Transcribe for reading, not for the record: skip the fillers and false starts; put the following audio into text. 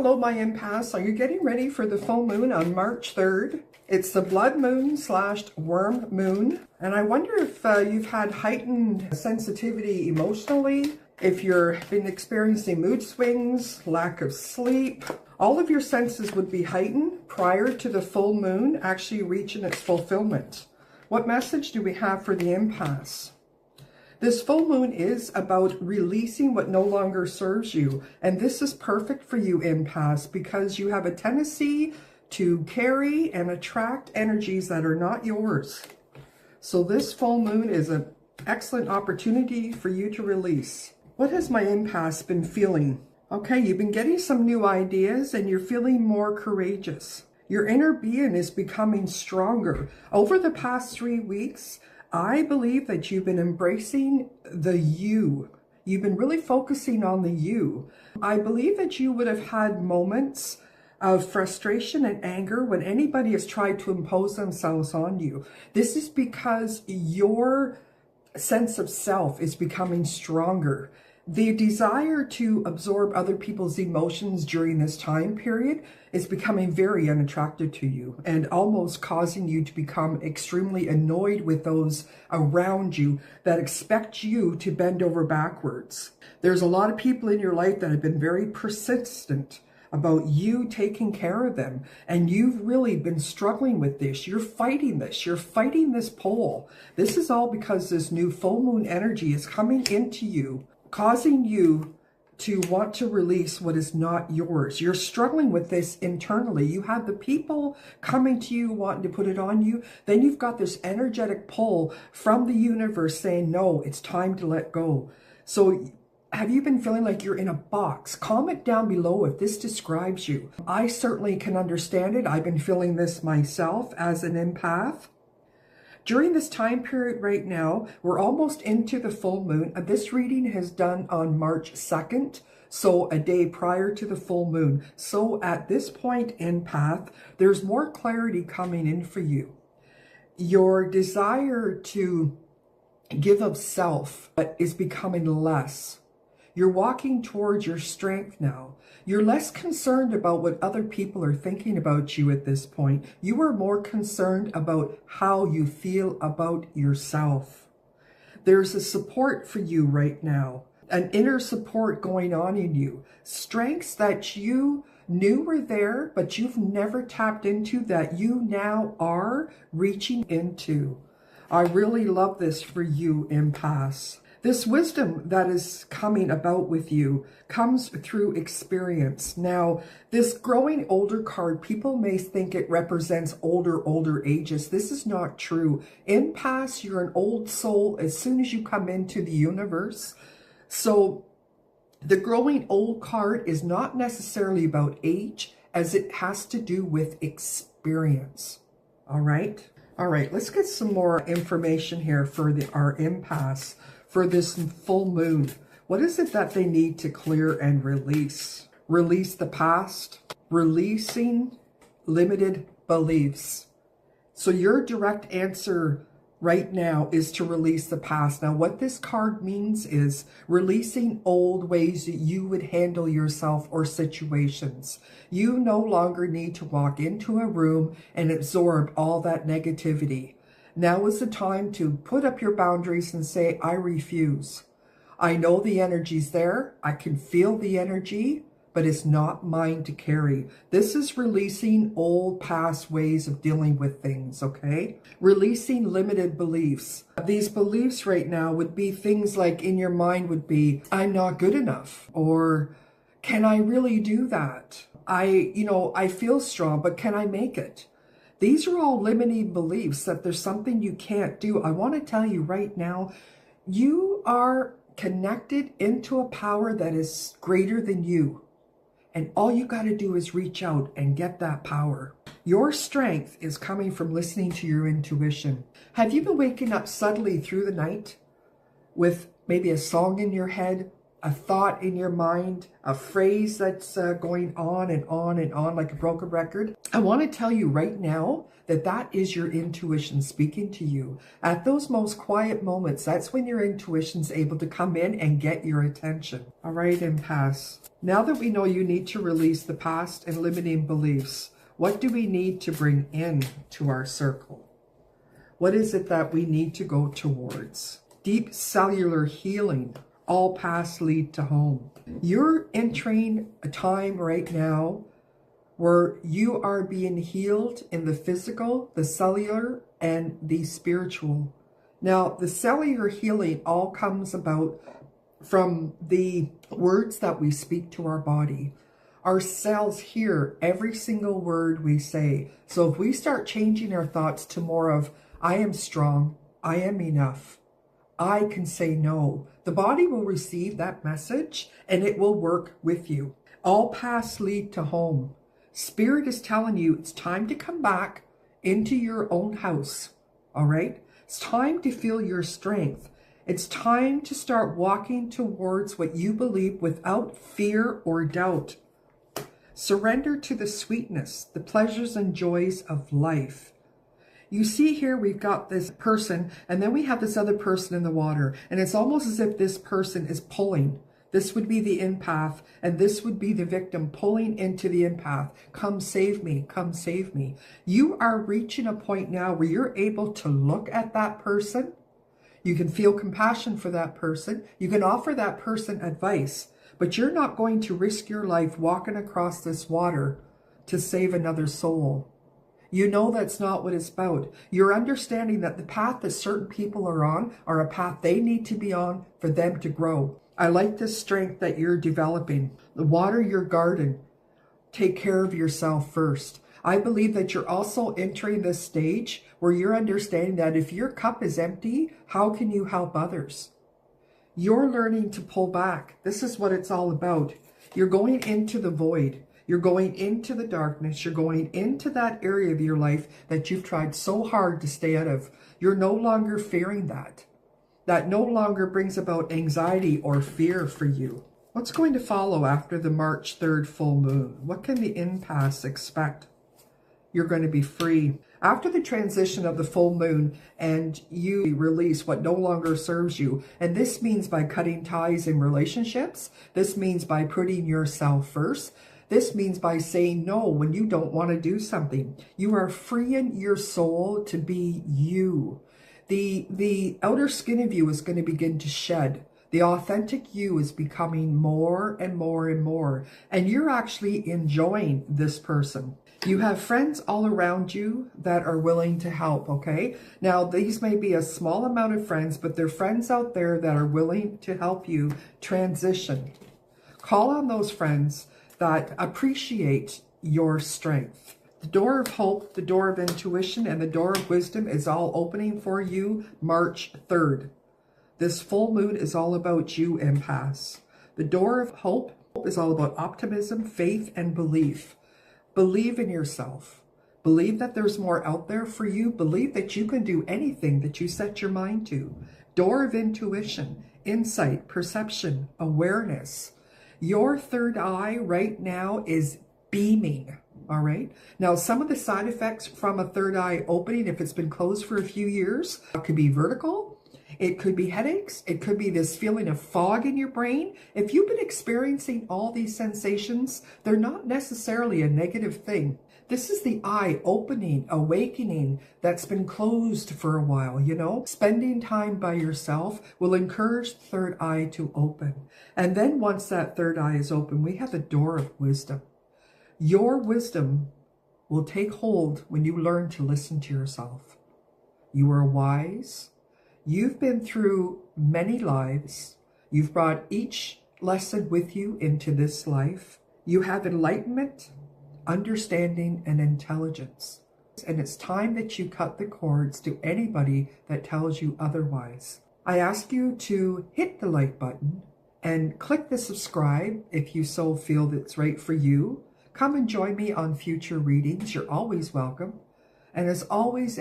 Hello, my empaths. Are you getting ready for the full moon on March 3rd? It's the blood moon / worm moon. And I wonder if you've had heightened sensitivity emotionally, if you've been experiencing mood swings, lack of sleep. All of your senses would be heightened prior to the full moon actually reaching its fulfillment. What message do we have for the empaths? This full moon is about releasing what no longer serves you. And this is perfect for you, empaths, because you have a tendency to carry and attract energies that are not yours. So this full moon is an excellent opportunity for you to release. What has my empaths been feeling? Okay, you've been getting some new ideas and you're feeling more courageous. Your inner being is becoming stronger. Over the past 3 weeks, I believe that you've been embracing the you. You've been really focusing on the you. I believe that you would have had moments of frustration and anger when anybody has tried to impose themselves on you. This is because your sense of self is becoming stronger. The desire to absorb other people's emotions during this time period is becoming very unattractive to you and almost causing you to become extremely annoyed with those around you that expect you to bend over backwards. There's a lot of people in your life that have been very persistent about you taking care of them, and you've really been struggling with this. You're fighting this. You're fighting this pull. This is all because this new full moon energy is coming into you, causing you to want to release what is not yours. You're struggling with this internally. You have the people coming to you wanting to put it on you. Then you've got this energetic pull from the universe saying, no, it's time to let go. So have you been feeling like you're in a box? Comment down below if this describes you. I certainly can understand it. I've been feeling this myself as an empath. During this time period right now, we're almost into the full moon. This reading is done on March 2nd, so a day prior to the full moon. So at this point, empath, there's more clarity coming in for you. Your desire to give of self is becoming less. You're walking towards your strength now. You're less concerned about what other people are thinking about you at this point. You are more concerned about how you feel about yourself. There's a support for you right now, an inner support going on in you. Strengths that you knew were there, but you've never tapped into, that you now are reaching into. I really love this for you, empaths. This wisdom that is coming about with you comes through experience. Now, this growing older card, people may think it represents older ages. This is not true. Empaths, you're an old soul as soon as you come into the universe. So the growing old card is not necessarily about age, as it has to do with experience. All right? All right, let's get some more information here for our empaths. For this full moon, what is it that they need to clear and release? Release the past, releasing limited beliefs. So your direct answer right now is to release the past. Now, what this card means is releasing old ways that you would handle yourself or situations. You no longer need to walk into a room and absorb all that negativity. Now is the time to put up your boundaries and say, I refuse. I know the energy's there. I can feel the energy, but it's not mine to carry. This is releasing old past ways of dealing with things, okay? Releasing limited beliefs. These beliefs right now would be things like in your mind would be, I'm not good enough, or can I really do that? I feel strong, but can I make it? These are all limiting beliefs that there's something you can't do. I want to tell you right now, you are connected into a power that is greater than you. And all you got to do is reach out and get that power. Your strength is coming from listening to your intuition. Have you been waking up suddenly through the night with maybe a song in your head a thought in your mind, a phrase that's going on and on and on like a broken record, I want to tell you right now that that is your intuition speaking to you. At those most quiet moments, that's when your intuition's able to come in and get your attention. All right, empaths. Now that we know you need to release the past and limiting beliefs, what do we need to bring in to our circle? What is it that we need to go towards? Deep cellular healing. All paths lead to home. You're entering a time right now where you are being healed in the physical, the cellular, and the spiritual. Now, the cellular healing all comes about from the words that we speak to our body. Our cells hear every single word we say. So if we start changing our thoughts to more of, I am strong, I am enough, I can say no, the body will receive that message and it will work with you. All paths lead to home. Spirit is telling you it's time to come back into your own house, all right? It's time to feel your strength. It's time to start walking towards what you believe without fear or doubt. Surrender to the sweetness, the pleasures and joys of life. You see here, we've got this person, and then we have this other person in the water, and it's almost as if this person is pulling. This would be the empath, and this would be the victim pulling into the empath. Come save me, come save me. You are reaching a point now where you're able to look at that person. You can feel compassion for that person. You can offer that person advice, but you're not going to risk your life walking across this water to save another soul. You know that's not what it's about. You're understanding that the path that certain people are on are a path they need to be on for them to grow. I like the strength that you're developing. Water your garden. Take care of yourself first. I believe that you're also entering this stage where you're understanding that if your cup is empty, how can you help others? You're learning to pull back. This is what it's all about. You're going into the void. You're going into the darkness. You're going into that area of your life that you've tried so hard to stay out of. You're no longer fearing that. That no longer brings about anxiety or fear for you. What's going to follow after the March 3rd full moon? What can the empaths expect? You're going to be free. After the transition of the full moon and you release what no longer serves you, and this means by cutting ties in relationships, this means by putting yourself first, this means by saying no when you don't want to do something. You are freeing your soul to be you. The outer skin of you is going to begin to shed. The authentic you is becoming more and more and more. And you're actually enjoying this person. You have friends all around you that are willing to help, okay? Now, these may be a small amount of friends, but they're friends out there that are willing to help you transition. Call on those friends that appreciate your strength. The door of hope, the door of intuition, and the door of wisdom is all opening for you March 3rd. This full moon is all about you, empaths. The door of hope is all about optimism, faith, and belief. Believe in yourself. Believe that there's more out there for you. Believe that you can do anything that you set your mind to. Door of intuition, insight, perception, awareness. Your third eye right now is beaming, all right? Now, some of the side effects from a third eye opening, if it's been closed for a few years, it could be vertigo, it could be headaches, it could be this feeling of fog in your brain. If you've been experiencing all these sensations, they're not necessarily a negative thing. This is the eye opening, awakening that's been closed for a while, you know? Spending time by yourself will encourage the third eye to open. And then once that third eye is open, we have the door of wisdom. Your wisdom will take hold when you learn to listen to yourself. You are wise. You've been through many lives. You've brought each lesson with you into this life. You have enlightenment, understanding, and intelligence. And it's time that you cut the cords to anybody that tells you otherwise. I ask you to hit the like button and click the subscribe if you so feel that's right for you. Come and join me on future readings. You're always welcome. And as always,